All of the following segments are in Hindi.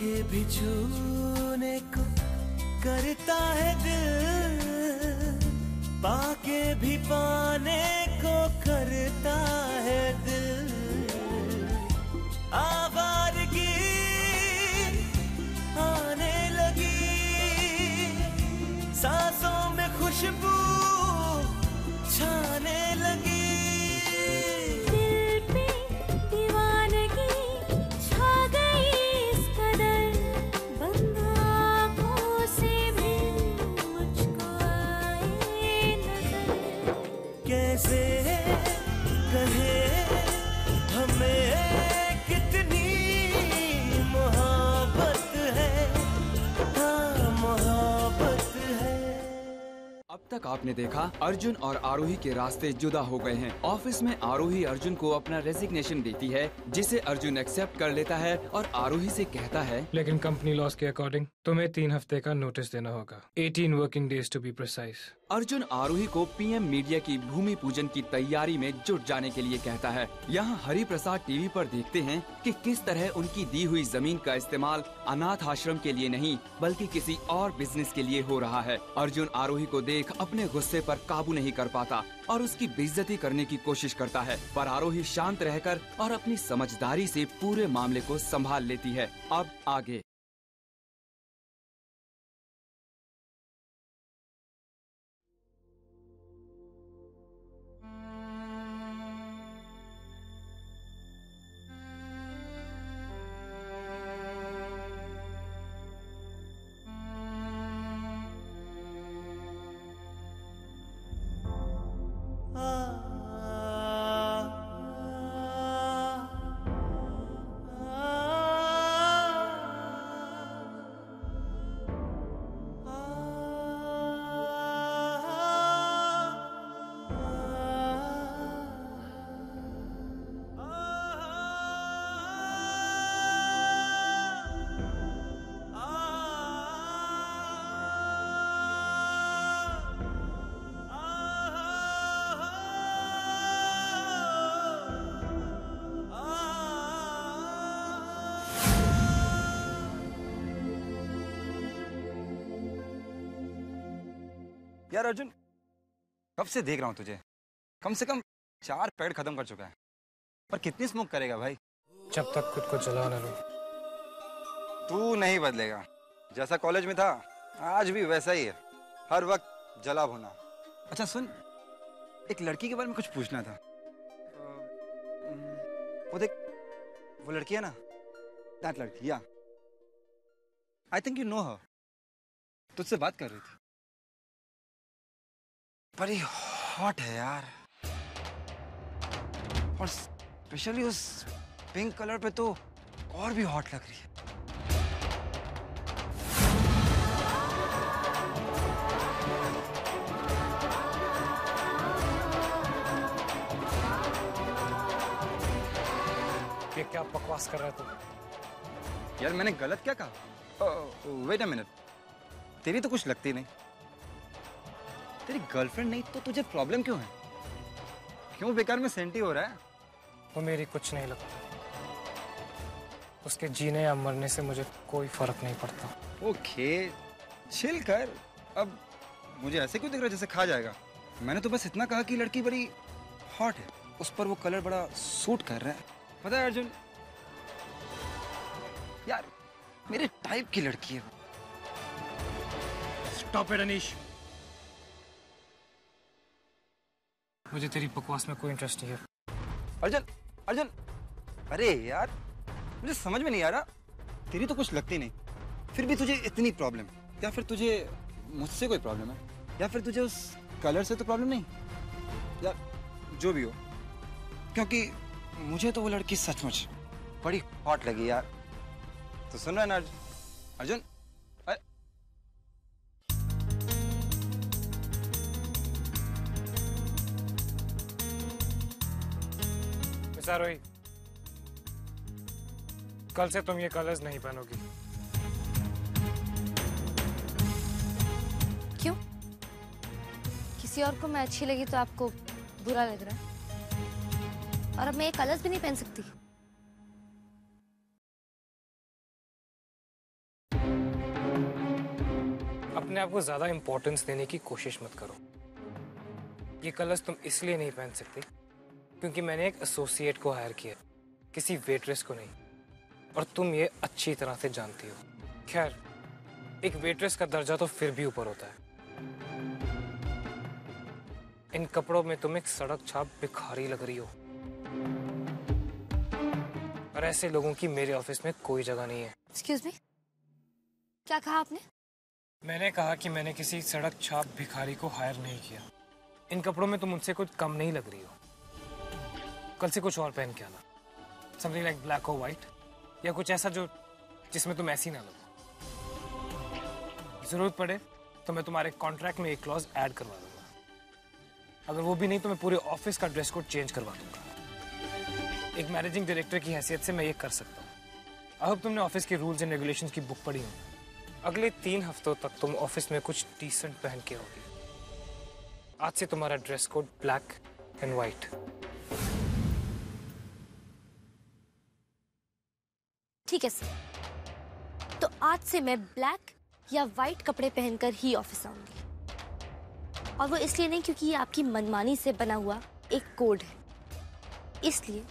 के भी छूने को करता है दिल, पाके भी पाने को करता है दिल। आवारगी आने लगी, सांसों में खुशबू छाने लगी। दिल पे दीवानगी छा गई इस कदर, बंद आँखों से भी मुझको आए नजर। कैसे कहे हमें कितनी मोहब्बत है, हाँ मोहब्बत है। अब तक आपने देखा अर्जुन और आरोही के रास्ते जुदा हो गए हैं। ऑफिस में आरोही अर्जुन को अपना रेजिग्नेशन देती है, जिसे अर्जुन एक्सेप्ट कर लेता है और आरोही से कहता है, लेकिन कंपनी लॉस के अकॉर्डिंग तुम्हें 3 हफ्ते का नोटिस देना होगा, 18 working days to be precise. Arjun Aarohi को पीएम मीडिया की भूमि पूजन की तैयारी में जुट जाने के लिए कहता है। यहाँ हरि प्रसाद टीवी पर देखते हैं कि किस तरह उनकी दी हुई जमीन का इस्तेमाल अनाथ आश्रम के लिए नहीं बल्कि किसी और बिजनेस के लिए हो रहा है। अर्जुन आरोही को देख अपने गुस्से पर काबू नहीं कर पाता और उसकी बेइज्जती करने की कोशिश करता है, पर आरोही शांत रहकर और अपनी समझदारी से पूरे मामले को संभाल लेती है। अब आगे। यार अर्जुन, कब से देख रहा हूँ तुझे, कम से कम 4 पैकेट खत्म कर चुका है, पर कितनी स्मोक करेगा भाई? जब तक खुद को जला न लो। तू नहीं बदलेगा, जैसा कॉलेज में था आज भी वैसा ही है, हर वक्त जला भुना। अच्छा सुन, एक लड़की के बारे में कुछ पूछना था। वो देख, वो लड़की है ना, दैट लड़की, या आई थिंक यू नो हर, तुझसे बात कर रही थी। बड़ी हॉट है यार, और स्पेशली उस पिंक कलर पे तो और भी हॉट लग रही है। ये क्या बकवास कर रहा है तू? यार मैंने गलत क्या कहा? वेट अ मिनट, तेरी तो कुछ लगती नहीं, तेरी गर्लफ्रेंड नहीं तो तुझे प्रॉब्लम क्यों है? क्यों बेकार में सेंटी हो रहा है? वो मेरी कुछ नहीं लगता, उसके जीने या मरने से मुझे कोई फर्क नहीं पड़ता। ओके चिल कर, अब मुझे ऐसे क्यों दिख रहा है जैसे खा जाएगा? मैंने तो बस इतना कहा कि लड़की बड़ी हॉट है, उस पर वो कलर बड़ा सूट कर रहा है। पता है अर्जुन, यार मेरे टाइप की लड़की है। स्टॉप इट अनीश, मुझे तेरी बकवास में कोई इंटरेस्ट नहीं है। अर्जुन, अर्जुन, अरे यार मुझे समझ में नहीं आ रहा, तेरी तो कुछ लगती नहीं, फिर भी तुझे इतनी प्रॉब्लम, या फिर तुझे मुझसे कोई प्रॉब्लम है, या फिर तुझे उस कलर से तो प्रॉब्लम नहीं, या जो भी हो, क्योंकि मुझे तो वो लड़की सचमुच बड़ी हॉट लगी यार। तो सुन रहा है ना अर्जुन? आरोही, कल से तुम ये कलर्स नहीं पहनोगी। क्यों? किसी और को मैं अच्छी लगी तो आपको बुरा लग रहा है? और अब मैं ये कलर्स भी नहीं पहन सकती? आप को ज्यादा इंपॉर्टेंस देने की कोशिश मत करो। ये कलर्स तुम इसलिए नहीं पहन सकती क्योंकि मैंने एक एसोसिएट को हायर किया, किसी वेट्रेस को नहीं, और तुम ये अच्छी तरह से जानती हो। खैर, एक वेट्रेस का दर्जा तो फिर भी ऊपर होता है। इन कपड़ों में तुम एक सड़क छाप भिखारी लग रही हो, और ऐसे लोगों की मेरे ऑफिस में कोई जगह नहीं है। एक्सक्यूज मी, क्या कहा आपने? मैंने कहा कि मैंने किसी सड़क छाप भिखारी को हायर नहीं किया। इन कपड़ों में तुम मुझसे कुछ कम नहीं लग रही हो। कल से कुछ और पहन के आना, समथिंग लाइक ब्लैक और व्हाइट, या कुछ ऐसा जो जिसमें तुम ऐसी ना लगो। जरूरत पड़े तो मैं तुम्हारे कॉन्ट्रैक्ट में एक क्लॉज ऐड करवा दूंगा। अगर वो भी नहीं तो मैं पूरे ऑफिस का ड्रेस कोड चेंज करवा दूंगा। एक मैनेजिंग डायरेक्टर की हैसियत से मैं ये कर सकता हूँ। अब तुमने ऑफिस के रूल्स एंड रेगुलेशंस की बुक पढ़ी हो। अगले 3 हफ्तों तक तुम ऑफिस में कुछ डिसेंट पहन के रहोगी। आज से तुम्हारा dress code black and white. ठीक है सर, तो आज से मैं ब्लैक या व्हाइट कपड़े पहनकर ही ऑफिस आऊंगी, और वो इसलिए नहीं क्योंकि ये आपकी मनमानी से बना हुआ एक कोड है, इसलिए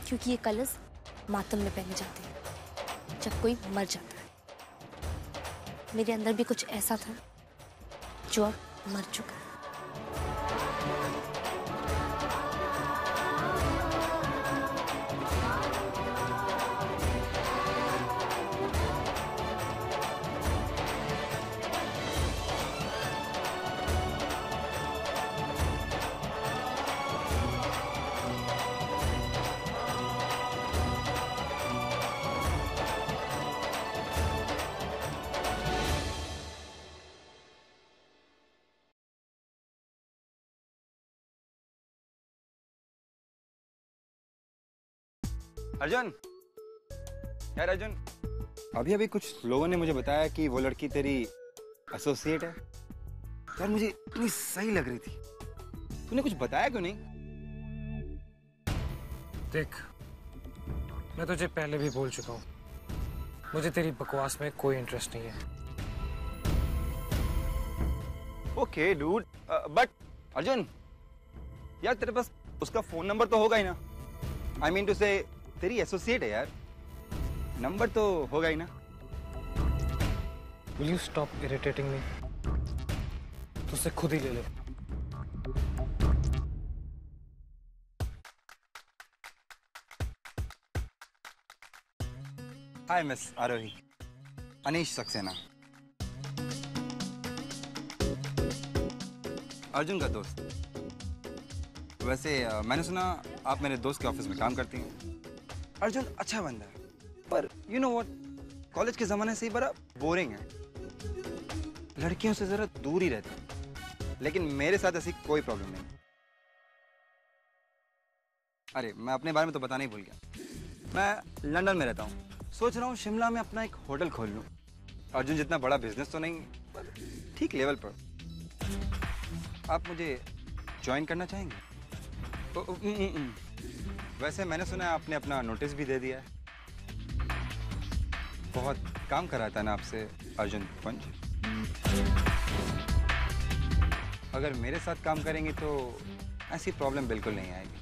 क्योंकि ये कलर्स मातम में पहने जाते हैं जब कोई मर जाता है। मेरे अंदर भी कुछ ऐसा था जो अब मर चुका है। अर्जुन, यार अर्जुन, अभी अभी कुछ लोगों ने मुझे बताया कि वो लड़की तेरी एसोसिएट है। यार मुझे इतनी सही लग रही थी, तूने कुछ बताया क्यों नहीं? देख, मैं तुझे पहले भी बोल चुका हूँ, मुझे तेरी बकवास में कोई इंटरेस्ट नहीं है। ओके डूड, बट अर्जुन, यार तेरे पास उसका फोन नंबर तो होगा ही ना? आई मीन टू से तेरी एसोसिएट है यार, नंबर तो होगा ही ना? Will you stop irritating me? तो उसे खुद ही ले ले। हाय मिस आरोही, अनीश सक्सेना, अर्जुन का दोस्त। वैसे मैंने सुना आप मेरे दोस्त के ऑफिस में काम करती हैं। अर्जुन अच्छा बंदा है, पर यू नो व्हाट, कॉलेज के ज़माने से ही बड़ा बोरिंग है, लड़कियों से ज़रा दूर ही रहता है। लेकिन मेरे साथ ऐसी कोई प्रॉब्लम नहीं। अरे मैं अपने बारे में तो बताना ही भूल गया, मैं लंदन में रहता हूँ। सोच रहा हूँ शिमला में अपना एक होटल खोल लूँ। अर्जुन जितना बड़ा बिजनेस तो नहीं, पर ठीक लेवल पर। आप मुझे ज्वाइन करना चाहेंगे? वैसे मैंने सुना है आपने अपना नोटिस भी दे दिया है। बहुत काम कराता है ना आपसे अर्जुन पंच। अगर मेरे साथ काम करेंगे तो ऐसी प्रॉब्लम बिल्कुल नहीं आएगी।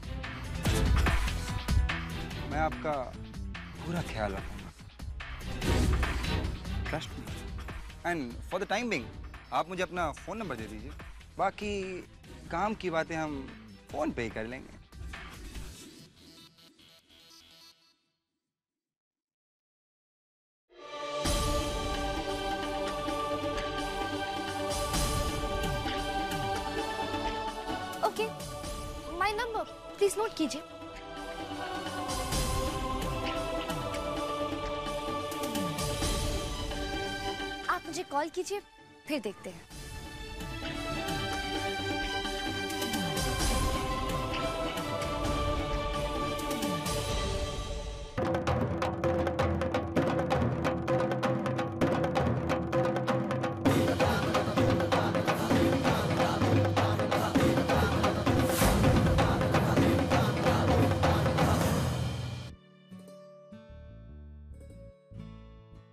मैं आपका पूरा ख्याल रखूंगा, trust me. And for the time being आप मुझे अपना फ़ोन नंबर दे दीजिए, बाकी काम की बातें हम फ़ोन पे ही कर लेंगे। Okay, my number please note कीजिए। आप मुझे कॉल कीजिए, फिर देखते हैं।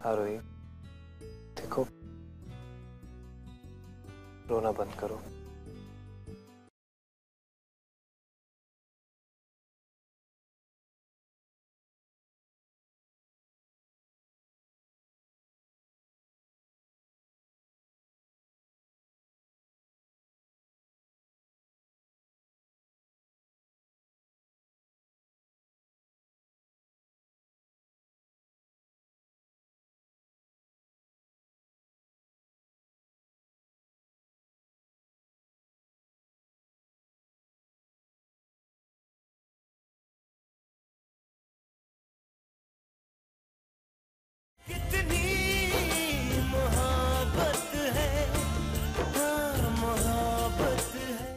आरोही, देखो, रोना बंद करो। कितनी मोहब्बत है, हाँ मोहब्बत है।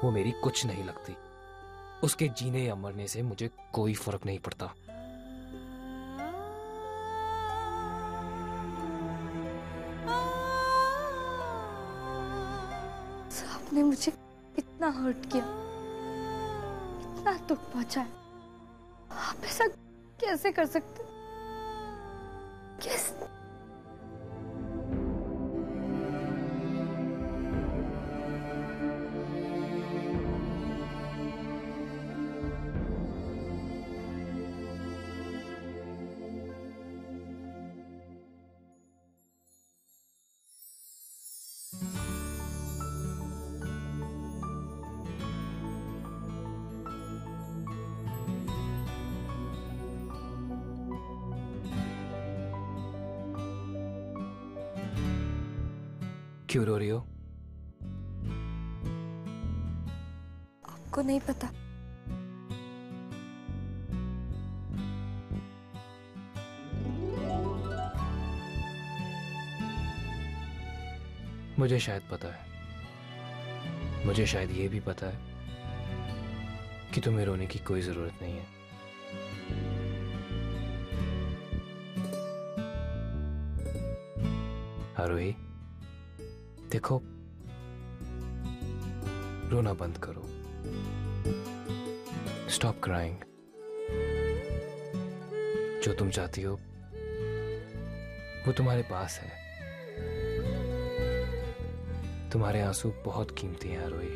वो मेरी कुछ नहीं लगती। उसके जीने या मरने से मुझे कोई फर्क नहीं पड़ता। आपने मुझे इतना हर्ट किया, इतना दुख पहुंचाया, आप ऐसा कैसे कर सकते? कैसे? क्यों रो रही हो? आपको नहीं पता, मुझे शायद पता है। मुझे शायद ये भी पता है कि तुम्हें रोने की कोई जरूरत नहीं है। आरोही, देखो, रोना बंद करो। Stop crying. जो तुम चाहती हो वो तुम्हारे पास है। तुम्हारे आंसू बहुत कीमती हैं आरोही,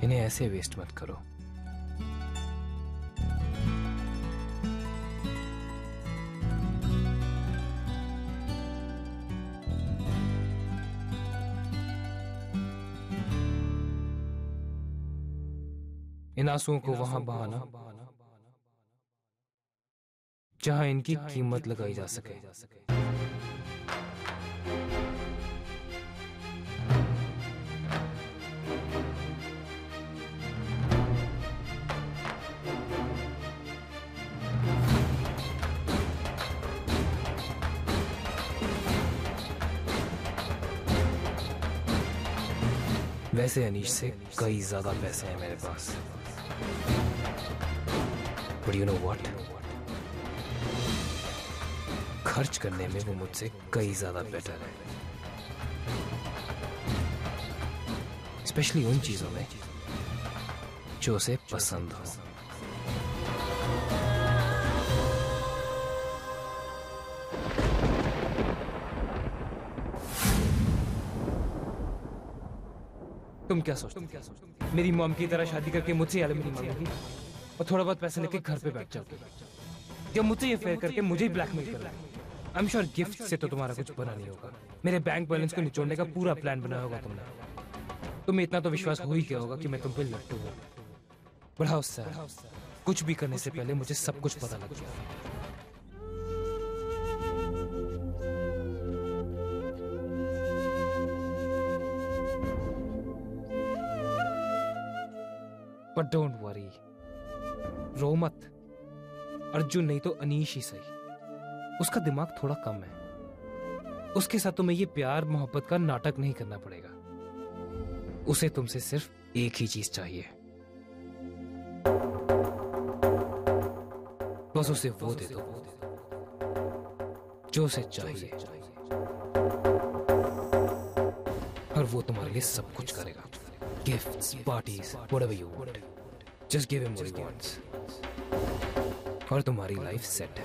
इन्हें ऐसे वेस्ट मत करो। इन आंसुओं को वहां बहाना जहां इनकी कीमत लगाई जा सके। वैसे अनीश से कई ज्यादा पैसे हैं मेरे पास, बट यू नो व्हाट, खर्च करने में वो मुझसे कई ज्यादा बेटर है, स्पेशली उन चीजों में जो उसे पसंद हो। तुम क्या सोचते हो? मेरी मॉम की तरह शादी करके मुझसे एलिमनी मांगोगी और थोड़ा बहुत पैसे लेके घर पे बैठ जाओगे, या मुझसे ये फेयर करके मुझे ही ब्लैकमेल कर रहा है? आई एम श्योर गिफ्ट से तो तुम्हारा कुछ बना नहीं होगा। मेरे बैंक बैलेंस को निचोड़ने का पूरा प्लान बनाया होगा तुमने। तुम्हें इतना तो विश्वास हो ही गया होगा कि मैं तुम पे लट्टू हूँ। बढ़ाओ सर, कुछ भी करने से पहले मुझे सब कुछ पता लग गया। But don't worry, रो मत, अर्जुन नहीं तो अनीश ही सही, उसका दिमाग थोड़ा कम है। उसके साथ तुम्हें ये प्यार मोहब्बत का नाटक नहीं करना पड़ेगा। उसे तुमसे सिर्फ एक ही चीज चाहिए, बस उसे वो दे दो जो उसे चाहिए, और वो तुम्हारे लिए सब कुछ करेगा। Gifts, parties, whatever you want, just give him what he wants, और तुम्हारी लाइफ सेट है।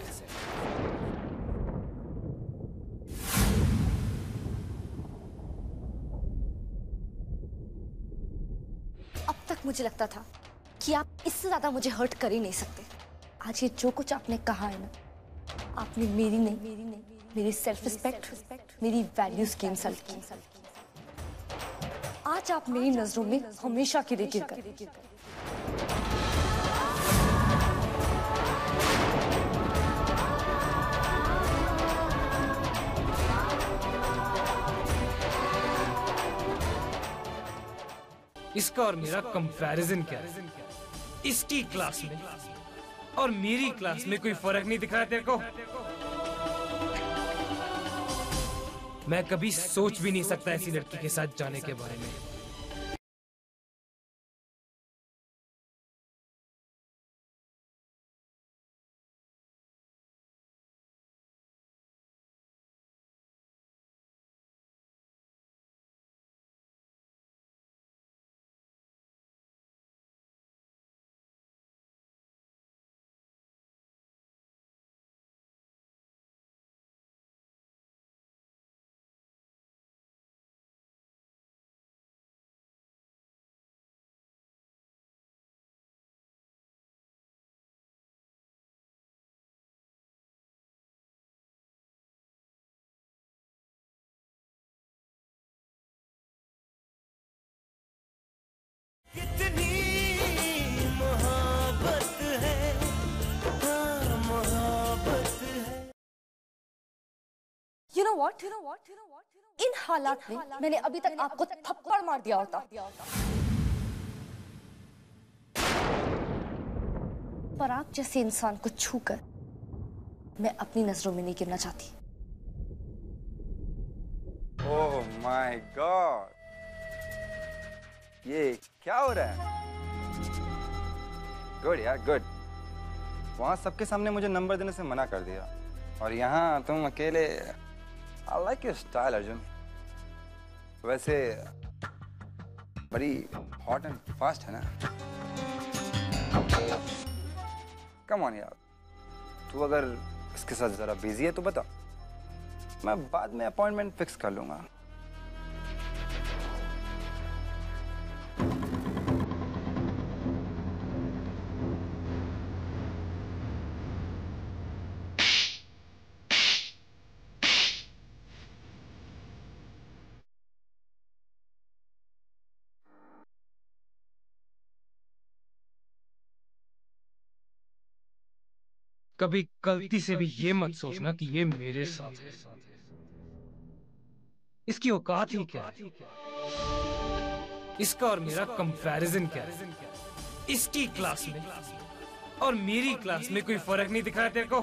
अब तक मुझे लगता था कि आप इससे ज्यादा मुझे हर्ट कर ही नहीं सकते। आज ये जो कुछ आपने कहा है ना, आपने मेरी नहीं, मेरी सेल्फ रिस्पेक्ट, मेरी वैल्यूज की इंसल्ट की। आज आप मेरी नजरों में हमेशा के लिए गिर गए। इसका और मेरा कंपैरिजन क्या है? इसकी क्लास में और मेरी क्लास में कोई फर्क नहीं दिख रहा तेरे को? मैं कभी सोच भी नहीं सकता ऐसी लड़की के साथ जाने के बारे में। कितनी मोहब्बत है, हाँ मोहब्बत है। You know what? इन हालात में मैंने अभी तक आपको थप्पड़ मार दिया होता, पर आप जैसे इंसान को छूकर मैं अपनी नजरों में नहीं गिरना चाहती। ओह माय गॉड, ये क्या हो रहा है? गुड यार, गुड। वहां सबके सामने मुझे नंबर देने से मना कर दिया, और यहाँ तुम अकेले। I like your style Arjun. वैसे बड़ी हॉट एंड फास्ट है ना? कम ऑन यार, तू अगर इसके साथ जरा बिजी है तो बता, मैं बाद में अपॉइंटमेंट फिक्स कर लूंगा। कभी गलती से भी ये मत सोचना कि ये मेरे साथ है। इसकी औकात ही क्या है? इसका और मेरा कंपैरिजन क्या है? इसकी क्लास में और मेरी क्लास में कोई फर्क नहीं दिख रहा तेरे को?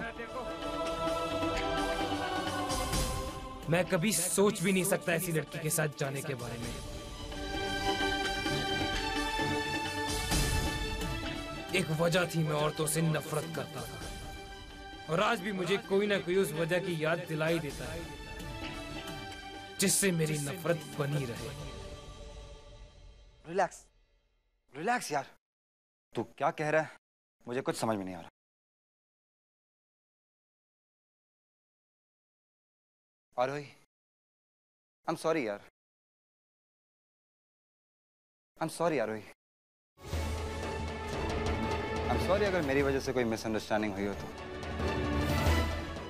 मैं कभी सोच भी नहीं सकता ऐसी लड़की के साथ जाने के बारे में। एक वजह थी मैं औरतों से नफरत करता था, और आज भी मुझे कोई ना कोई उस वजह की याद दिलाई देता है जिससे मेरी नफरत बनी रहे। रिलैक्स, रिलैक्स यार। तू क्या कह रहा है मुझे कुछ समझ में नहीं आ रहा। आरोही, आई एम सॉरी यार। I am sorry Aarohi. I am sorry अगर मेरी वजह से कोई मिसअंडरस्टैंडिंग हुई हो तो।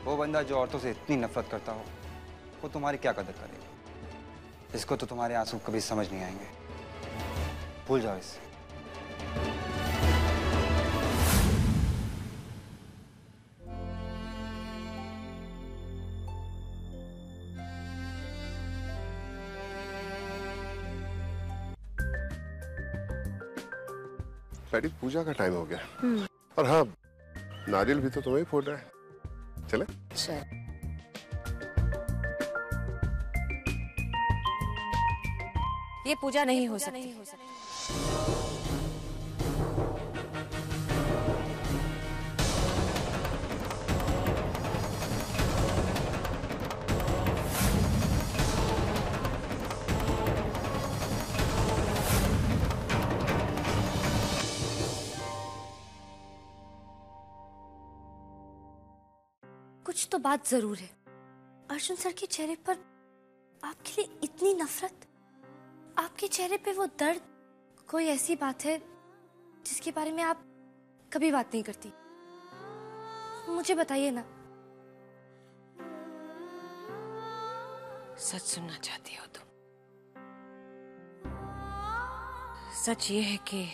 वो बंदा जो औरतों से इतनी नफरत करता हो, वो तुम्हारी क्या कदर करेगा? इसको तो तुम्हारे आंसू कभी समझ नहीं आएंगे। भूल जाओ इसे। डैडी, पूजा का टाइम हो गया। और हाँ, नारियल भी तो तुम्हें ही फोड़ रहा है। चले? चल। ये पूजा नहीं हो सकती। कुछ तो बात जरूर है। अर्जुन सर के चेहरे पर आपके लिए इतनी नफरत, आपके चेहरे पे वो दर्द, कोई ऐसी बात है जिसके बारे में आप कभी बात नहीं करती। मुझे बताइए ना। सच सुनना चाहती हो तुम? सच ये है कि